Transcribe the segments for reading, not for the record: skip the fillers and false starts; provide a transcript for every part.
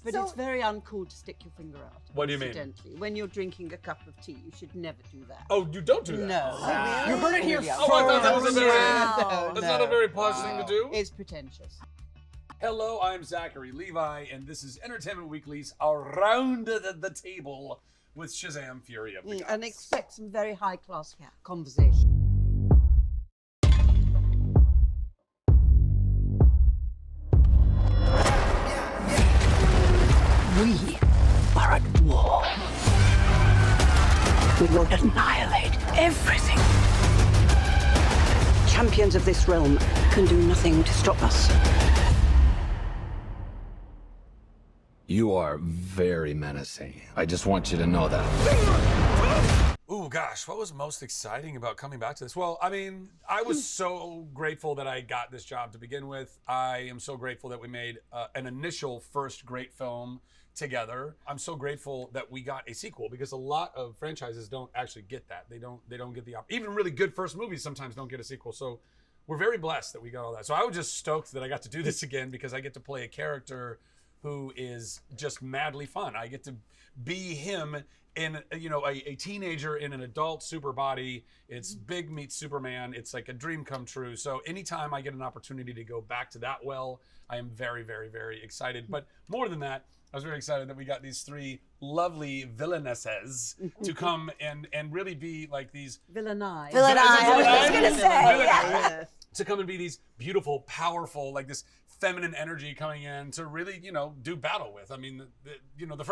But it's very uncool to stick your finger out. What do you mean? Incidentally, when you're drinking a cup of tea, you should never do that. Oh, you don't do that? No. You heard it here first. Oh, I thought that was a very, Wow. that's not a very posh thing to do. It's pretentious. Hello, I'm Zachary, Levi, and this is Entertainment Weekly's Around the Table with Shazam Fury of the Gods. And expect some very high-class conversation. We are at war. We will annihilate everything. Champions of this realm can do nothing to stop us. You are very menacing. I just want you to know that. Ooh, gosh, what was most exciting about coming back to this? Well, I mean, I was so grateful that I got this job to begin with. I am so grateful that we made an initial first great film together. I'm so grateful that we got a sequel because a lot of franchises don't actually get that. They don't get the even really good first movies sometimes don't get a sequel. So we're very blessed that we got all that. So I was just stoked that I got to do this again because I get to play a character who is just madly fun. I get to be him in, you know, a teenager in an adult super body. It's big meets Superman. It's like a dream come true. So anytime I get an opportunity to go back to that well, I am very, very, very excited. But more than that, I was very excited that we got these three lovely villainesses to come and really be like these Villainized. I was just gonna say. Yeah. to come and be these beautiful, powerful, like this feminine energy coming in to really, you know, do battle with. I mean,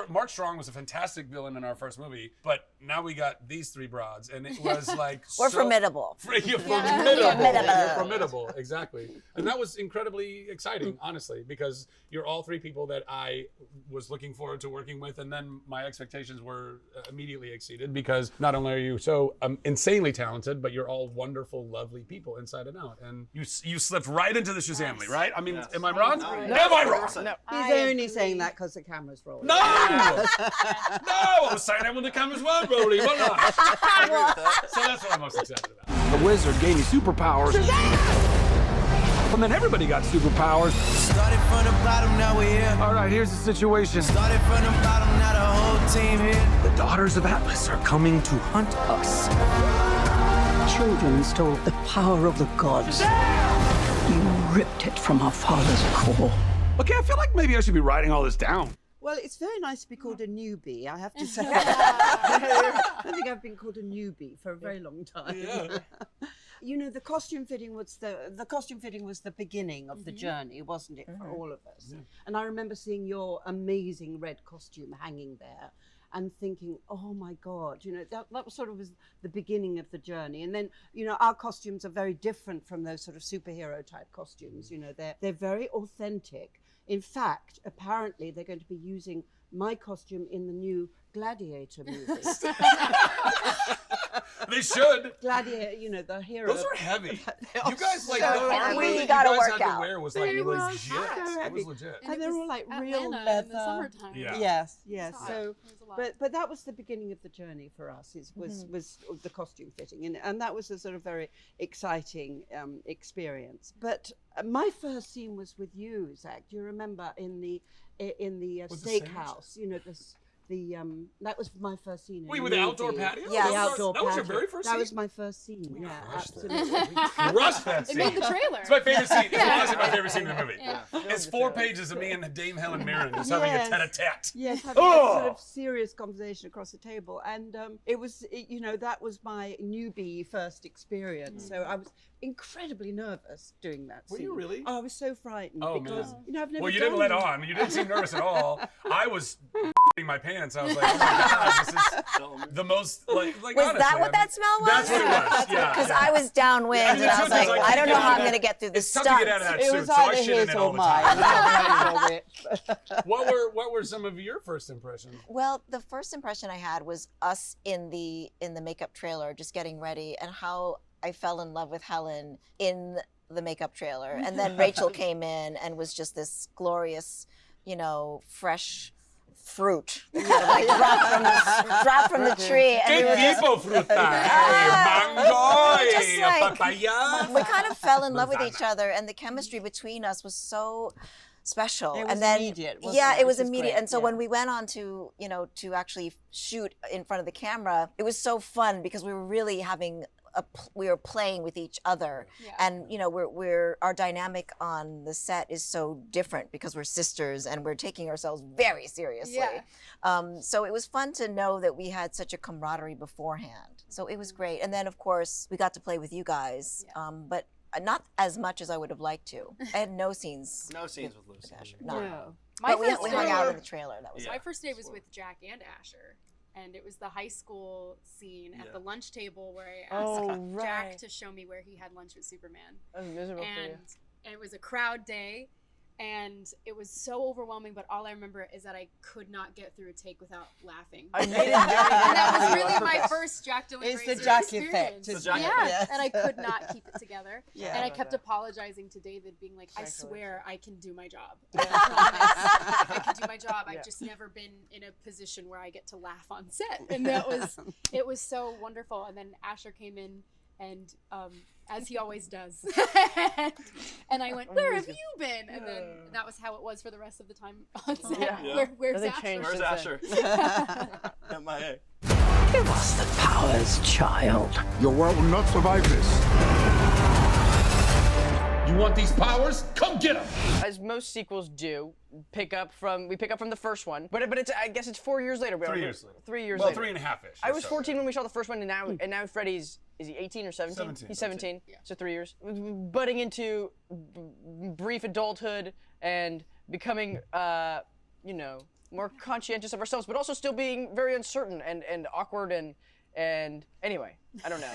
Mark Strong was a fantastic villain in our first movie, but now we got these three broads, and it was like We're so formidable. You're formidable, exactly. And that was incredibly exciting, honestly, because you're all three people that I was looking forward to working with, and then my expectations were immediately exceeded because not only are you so insanely talented, but you're all wonderful, lovely people inside and out. And you slipped right into the Shazamly, right? I mean, am I wrong? No. Am I wrong? No. He's only saying that because the camera's rolling. No! No! I was saying that when the cameras weren't rolling, wasn't I? So that's what I'm most excited about. The wizard gave me superpowers. And then everybody got superpowers. Started from the bottom, now we're here. All right, here's the situation. Started from the bottom, now the whole team here. The daughters of Atlas are coming to hunt us. Children stole the power of the gods. You ripped it from our father's core. Okay, I feel like maybe I should be writing all this down. Well, it's very nice to be called a newbie, I have to say. I don't think I've been called a newbie for a very long time. Yeah. You know, the costume fitting was the beginning of the journey, wasn't it, for all of us? Yeah. And I remember seeing your amazing red costume hanging there and thinking, oh my God, you know, that was sort of was the beginning of the journey. And then, you know, our costumes are very different from those sort of superhero type costumes. You know, they're very authentic. In fact, apparently they're going to be using my costume in the new Gladiator movie. They should. Gladiator, you know, the hero. Those are heavy. You guys, like, so the armor heavy. that you We gotta guys work had to out. wear was like They were legit. hot. It was legit. And they're all like real Atlanta leather. in the summertime. Yeah. Yes. It's hot. So, It was a lot. but that was the beginning of the journey for us. Was the costume fitting, and that was a sort of very exciting experience. But my first scene was with you, Zach. Do you remember in the With the steakhouse? You know, that was my first scene. Wait, with the outdoor patio? Yeah, The outdoor That was your patio. very first That scene? was my first scene. Yeah, crushed that. absolutely. Crushed that It scene. made the trailer. It's my favorite scene. It's honestly my favorite scene in the movie. Yeah. It's 4 pages of me and Dame Helen Mirren just having a Yes. tete-a-tete. Yes, having a sort of serious conversation across the table, and you know, that was my newbie first experience. So I was incredibly nervous doing that. Were scene. you really? Oh, I was so frightened Oh, because man. you know I've never. Well, you didn't let done- on. You didn't seem nervous at all. I was my pants. I was like, oh my God, this is the most, like Was honestly, that what that smell was? That's what it was, yeah. Because yeah. I was downwind, and I was like, I don't know how I'm going to get through this It's tough to get out of stunt. that It suit, was so I either shit in his it all or the mine. time. What were some of your first impressions? Well, the first impression I had was us in the makeup trailer, just getting ready, and how I fell in love with Helen in the makeup trailer. And then Rachel came in and was just this glorious, you know, fresh fruit, kind of like dropped from the tree. And we were just, tipo fruta? just Mango, like- papaya. we kind of fell in love with each other, and the chemistry between us was so special. It was and then immediate, wasn't yeah, it? it was Which is immediate. great, And so yeah. when we went on to, to actually shoot in front of the camera, it was so fun because we were really having we were playing with each other. Yeah. And we're our dynamic on the set is so different because we're sisters and we're taking ourselves very seriously. Yeah. So it was fun to know that we had such a camaraderie beforehand. So it was great. And then of course we got to play with you guys, but not as much as I would have liked to. I had no scenes. No scenes with Lucy. Asher. No. No. My But we first hung day- out in the trailer. That was Yeah. My first day was with Jack and Asher, and it was the high school scene at Yeah. the lunch table where I Oh, asked Jack right. to show me where he had lunch with Superman. That was miserable for you. And it was a crowd day, and it was so overwhelming, but all I remember is that I could not get through a take without laughing. I made it very, And that was very really on my purpose. first Jack Dylan It's the Grazer Jack experience. effect, It's the Jack Yeah, effect. and I could not keep it together. Yeah. And I about kept that. apologizing to David, being like, I Jack swear I can do my job. Yeah. I can do my job. Yeah. I've just never been in a position where I get to laugh on set. And it was so wonderful. And then Asher came in and as he always does. And I went, where have you been? And then that was how it was for the rest of the time on set. Yeah. Where's Nothing Asher? changed. Where's Asher? MIA. Give us the powers, child. Your world will not survive this. You want these powers? Come get them! As most sequels do, we pick up from the first one, but it's I guess it's 4 years later. 3 years later. 3 years Well, later. 3.5-ish. I was 14 when we saw the first one, and now Freddy's is he 18 or 17? 17. He's 17. Yeah. So 3 years, budding into brief adulthood and becoming more conscientious of ourselves, but also still being very uncertain and awkward and anyway, I don't know.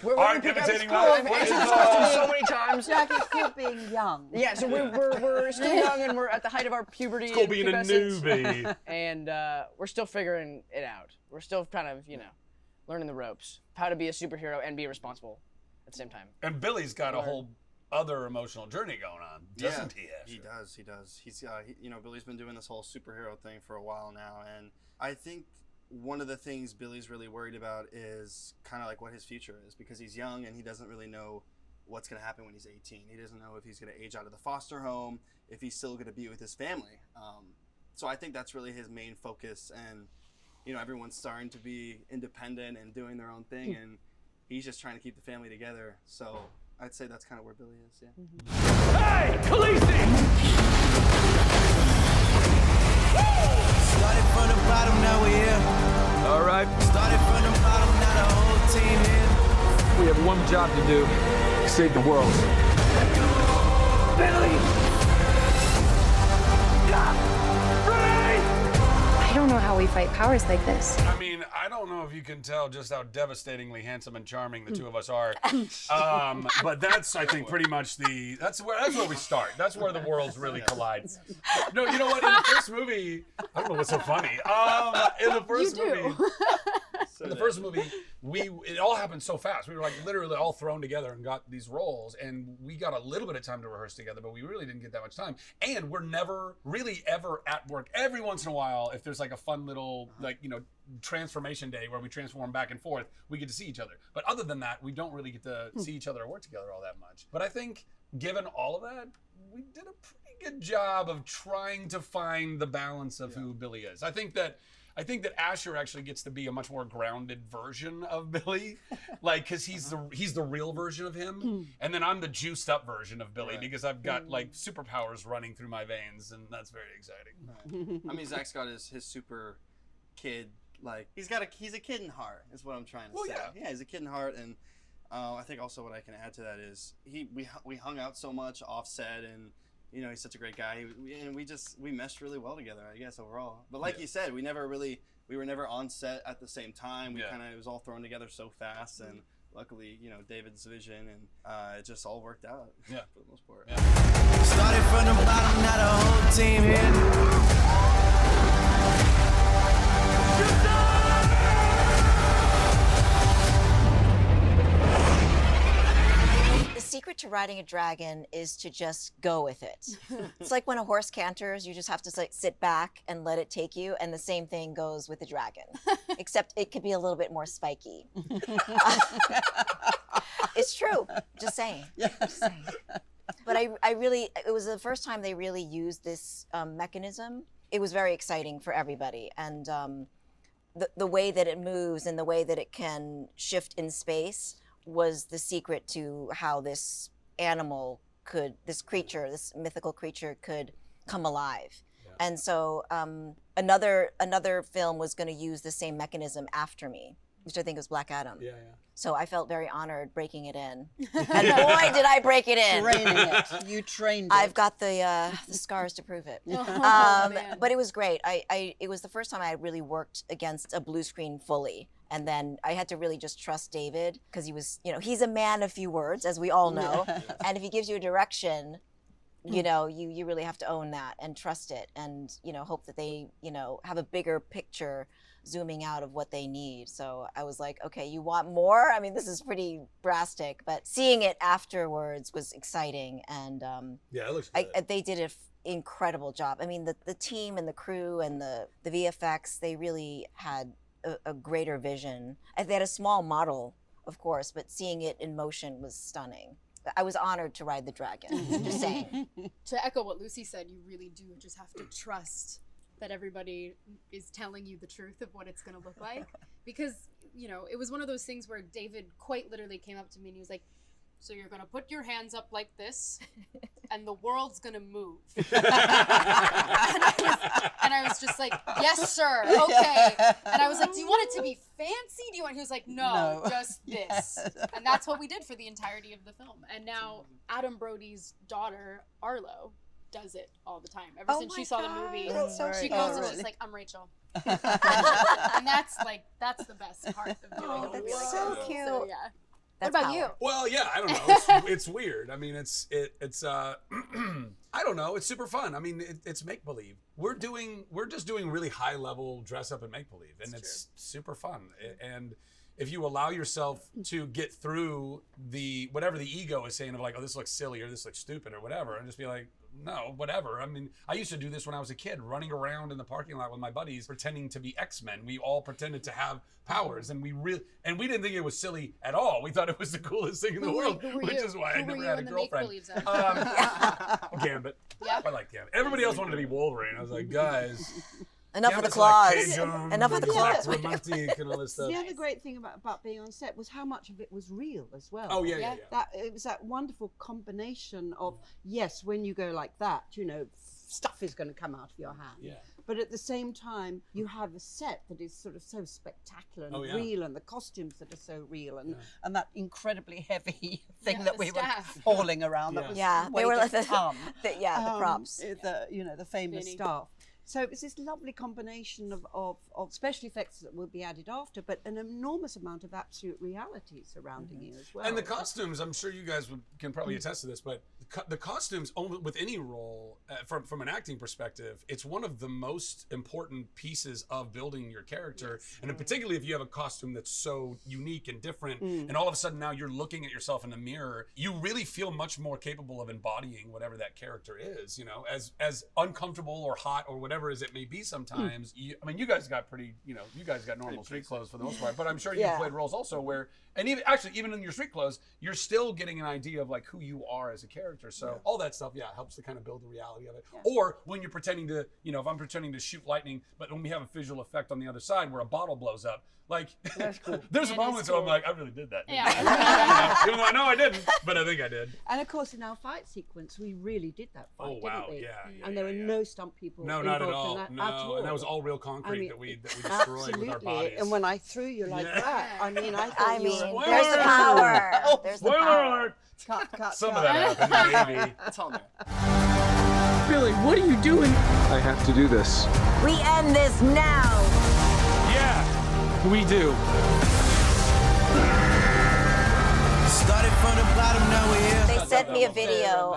Where All right, we pick up- imitating I've Ralph. answered this question so many times. Jack, it's called being young. Yeah, so we're still young and we're at the height of our puberty. It's called and being a pubescence, newbie. and we're still figuring it out. We're still kind of learning the ropes, how to be a superhero and be responsible at the same time. And Billy's got a whole other emotional journey going on, doesn't he? He does. He does. He's Billy's been doing this whole superhero thing for a while now, and I think one of the things Billy's really worried about is kind of like what his future is, because he's young and he doesn't really know what's going to happen when he's 18. He doesn't know if he's going to age out of the foster home, if he's still going to be with his family. So I think that's really his main focus, and everyone's starting to be independent and doing their own thing, and he's just trying to keep the family together. So I'd say that's kind of where Billy is. Yeah. Hey, Khaleesi! Started from the bottom, now we're here. All right, Started from the bottom, now the whole team here. we have one job to do. Save the world. I don't know how we fight powers like this. I mean, I don't know if you can tell just how devastatingly handsome and charming the two of us are. But that's, I think, pretty much that's where we start. That's where the worlds really collide. No, you know what? In the first movie, I don't know what's so funny. In the first movie, it all happened so fast. We were like literally all thrown together and got these roles, and we got a little bit of time to rehearse together, but we really didn't get that much time. And we're never really ever at work. Every once in a while, if there's like a fun little transformation day where we transform back and forth, we get to see each other. But other than that, we don't really get to see each other or work together all that much. But I think given all of that, we did a pretty good job of trying to find the balance of who Billy is. I think that Asher actually gets to be a much more grounded version of Billy, like because he's the real version of him, and then I'm the juiced up version of Billy because I've got like superpowers running through my veins, and that's very exciting. I mean, Zach's got his super kid, like he's a kid in heart, is what I'm trying to say. Yeah, he's a kid in heart, and I think also what I can add to that is we hung out so much offset, and he's such a great guy, and we meshed really well together, I guess, overall. But like you said, we were never on set at the same time. It was all thrown together so fast, and luckily, David's vision, and it just all worked out for the most part. Started from the bottom, now the whole team here. The secret to riding a dragon is to just go with it. It's like when a horse canters, you just have to sit back and let it take you, and the same thing goes with a dragon, except it could be a little bit more spiky. It's true. Just saying. Yeah. Just saying. But I really, it was the first time they really used this mechanism. It was very exciting for everybody. And the way that it moves and the way that it can shift in space was the secret to how this animal could, this mythical creature could come alive. Yeah. And so another film was going to use the same mechanism after me, which I think was Black Adam. Yeah. So I felt very honored breaking it in. And boy, did I break it in. Training it. You trained it. I've got the scars to prove it. But it was great. It was the first time I really worked against a blue screen fully. And then I had to really just trust David because he was, he's a man of few words, as we all know. Yeah. And if he gives you a direction, you really have to own that and trust it and, hope that they, have a bigger picture zooming out of what they need. So I was like, okay, you want more? I mean, this is pretty drastic, but seeing it afterwards was exciting. And it looks good. They did an incredible job. I mean, the team and the crew and the VFX, they really had a greater vision. They had a small model, of course, but seeing it in motion was stunning. I was honored to ride the dragon, just saying. To echo what Lucy said, you really do just have to trust that everybody is telling you the truth of what it's going to look like. Because, it was one of those things where David quite literally came up to me and he was like, so you're going to put your hands up like this and the world's going to move. and I was just like, yes, sir. Okay. And I was like, do you want it to be fancy? He was like, no, just this. Yes. And that's what we did for the entirety of the film. And now Adam Brody's daughter, Arlo, does it all the time. Ever since she saw the movie, she goes and she's like, I'm Rachel. And that's the best part of doing it. That's so cute. So, yeah. That's what about you? Well, yeah, I don't know. It's weird. I mean, it's I don't know. It's super fun. I mean, it's make believe. We're just doing really high level dress up and make believe, and it's super fun. And if you allow yourself to get through whatever the ego is saying of like, oh, this looks silly or this looks stupid or whatever, and just be like, no, whatever. I mean, I used to do this when I was a kid, running around in the parking lot with my buddies, pretending to be X-Men. We all pretended to have powers, and we didn't think it was silly at all. We thought it was the coolest thing in the world, which is why I never had a girlfriend. Gambit. Yep. I like Gambit. Everybody else wanted to be Wolverine. I was like, guys. Enough of the claws. Enough of the claws. Romantic and all this stuff. The other great thing about being on set was how much of it was real as well. Oh yeah. It was that wonderful combination of, yes, when you go like that, stuff is going to come out of your hand. Yeah. But at the same time, you have a set that is sort of so spectacular and real, and the costumes that are so real, and that incredibly heavy thing that we were hauling around. That was they were like the props. The famous staff. So it was this lovely combination of special effects that will be added after, but an enormous amount of absolute reality surrounding you as well. And the costumes, I'm sure you guys can probably attest to this, but the costumes, with any role, from an acting perspective, it's one of the most important pieces of building your character. Yes. And particularly if you have a costume that's so unique and different, and all of a sudden now you're looking at yourself in the mirror, you really feel much more capable of embodying whatever that character is, as uncomfortable or hot or whatever as it may be sometimes. You guys got pretty, you guys got normal street clothes for the most part, but I'm sure you played roles also where, and even in your street clothes, you're still getting an idea of like who you are as a character. So all that stuff, helps to kind of build the reality of it. Yeah. Or when you're pretending to, if I'm pretending to shoot lightning, but when we have a visual effect on the other side where a bottle blows up, like, that's cool. There's moments where I'm like, I really did that. Yeah. Even though I know I didn't, but I think I did. And of course, in our fight sequence, we really did that fight, didn't we? Yeah. And there were no stunt people not at all. In that at all. And that was all real concrete that we destroyed with our bodies. And when I threw you like that, I thought there's the power. There's the power. Alert. Cut. Some of that happened, maybe. That's all there. Billy, what are you doing? I have to do this. We end this now. Yeah. We do. Started from the bottom, now we're here. They sent me a video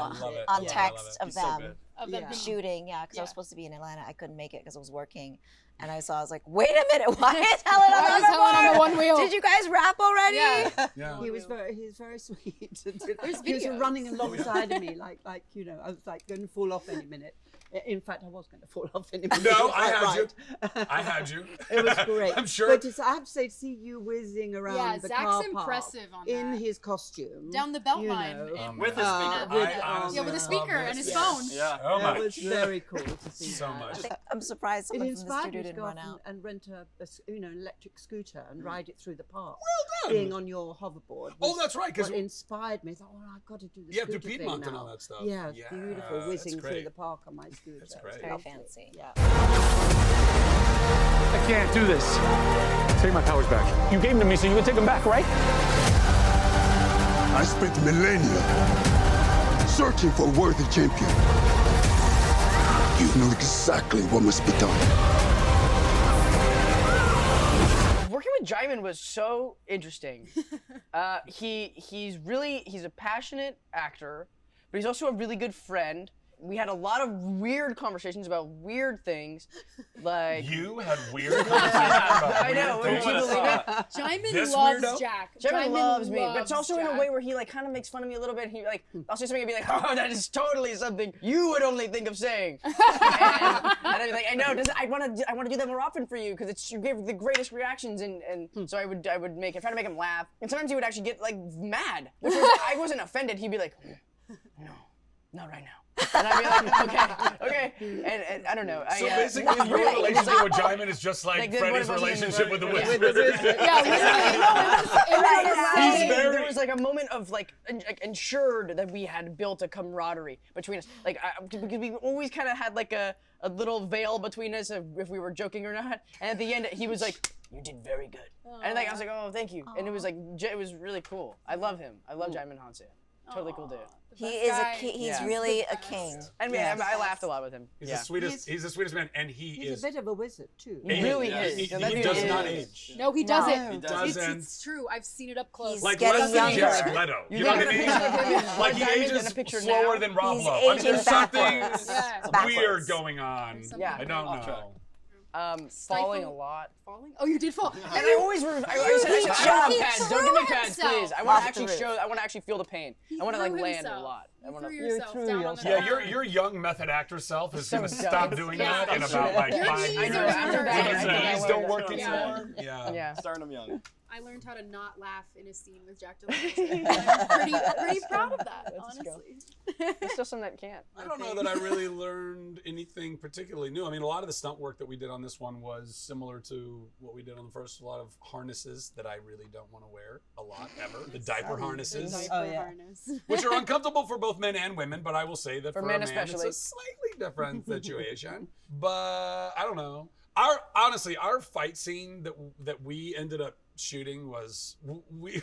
on text of them shooting, because I was supposed to be in Atlanta. I couldn't make it because I was working. And I was like, wait a minute, why is Helen on the one wheel? Did you guys rap already? Yeah. He was very sweet. He was running alongside of me, like I was like going to fall off any minute. In fact, I was going to fall off anyway. No, I Quite had you. right. I had you. It was great. I'm sure. But I have to say, to see you whizzing around Yeah, the Zach's car park impressive on in that. his costume. Down the belt you line. know, and- With his speaker. Yeah, with a speaker and his phone. Yeah. Oh my. It was very cool to see So that. much. I'm surprised It someone from the inspired studio me to didn't go run off out. and rent an electric scooter and ride it through the park. Being on your hoverboard. Oh, that's right, 'cause- what inspired me. I thought, I've got to do the You have to scooter thing Piedmont and now. all that stuff. Yeah, it's Yeah, beautiful, that's whizzing through great. the park on my scooter. That's It's great. Very lovely. fancy. Yeah. I can't do this. Take my powers back. You gave them to me so you could take them back, right? I spent millennia searching for a worthy champion. You know exactly what must be done. Working with Jaimin was so interesting. He's a passionate actor, but he's also a really good friend. We had a lot of weird conversations about weird things, like You had weird conversations about I know. weird Would you things. believe it? Jaimin This loves weirdo? Jack. Jaimin loves me, but loves it's also in a Jack. way where he like kind of makes fun of me a little bit. He like, I'll say something and be like, "Oh, that is totally something you would only think of saying," and I'd be like, "I know, I want to do that more often for you because you give the greatest reactions," and so I would try to make him laugh, and sometimes he would actually get like mad, which was, I wasn't offended. He'd be like, "No, not right now." And I'd be like, okay, and I don't know. So basically, your relationship with Jaimin is just like Freddie's relationship with the Wizard. Yeah, literally. There was like a moment of like ensured that we had built a camaraderie between us, like because we always kind of had like a little veil between us of if we were joking or not. And at the end, he was like, "You did very good," and like I was like, "Oh, thank you," and it was like it was really cool. I love him. I love Jaimin Hanse. Totally cool dude. He is he's really a king. I mean, I laughed a lot with him. He's the sweetest. He's the sweetest man, and He's is a bit of a wizard too. He really is. He, No, that dude does is. not age. No, he doesn't. He doesn't. It's true. I've seen it up close. He's Like getting less than younger. Jared Leto. You know what I mean? Like he Diamond and ages a picture slower now. than Rob He's Lowe. I mean, aging there's something backwards. Yeah. Backwards. weird going on. Yeah. I don't Off track. know. Falling a lot. Falling? Oh, you did fall. And I always, I said, don't give me pads, don't give me pads, himself. please. I want Off to actually the roof. show, I want to actually feel the pain. I want to like threw land a himself. lot. I You want threw to. yourself threw down on the Yeah, ground. your young method actor self is So going to dumb. stop doing Yeah. that in about like Your 5 knees years. are after that. When I his think I knees learned don't that. work Yeah. anymore. Yeah. Yeah. Starting him young. I learned how to not laugh in a scene with Jack DeLancey. I'm pretty proud of that, honestly. There's still some that can't. I don't know that I really learned anything particularly new. I mean, a lot of the stunt work that we did on this one was similar to what we did on the first. A lot of harnesses that I really don't want to wear a lot ever. The diaper harnesses, Diaper harness. which are uncomfortable for both men and women. But I will say that for men a man, especially. it's a slightly different situation. But I don't know. Honestly, our fight scene that we ended up shooting was we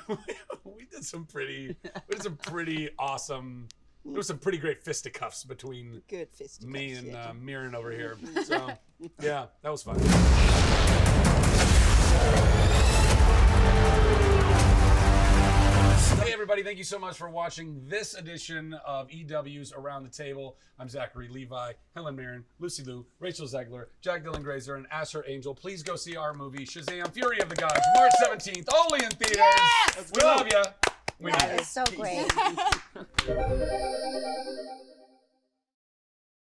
did some pretty awesome. There was some pretty great fisticuffs between Good fisticuffs, me and yeah. Mirren over here. So yeah, that was fun. Hey everybody, thank you so much for watching this edition of EW's Around the Table. I'm Zachary, Levi, Helen Mirren, Lucy Liu, Rachel Zegler, Jack Dylan Grazer, and Asher Angel. Please go see our movie, Shazam! Fury of the Gods, March 17th, only in theaters. Yes! We love you. We That need is so great.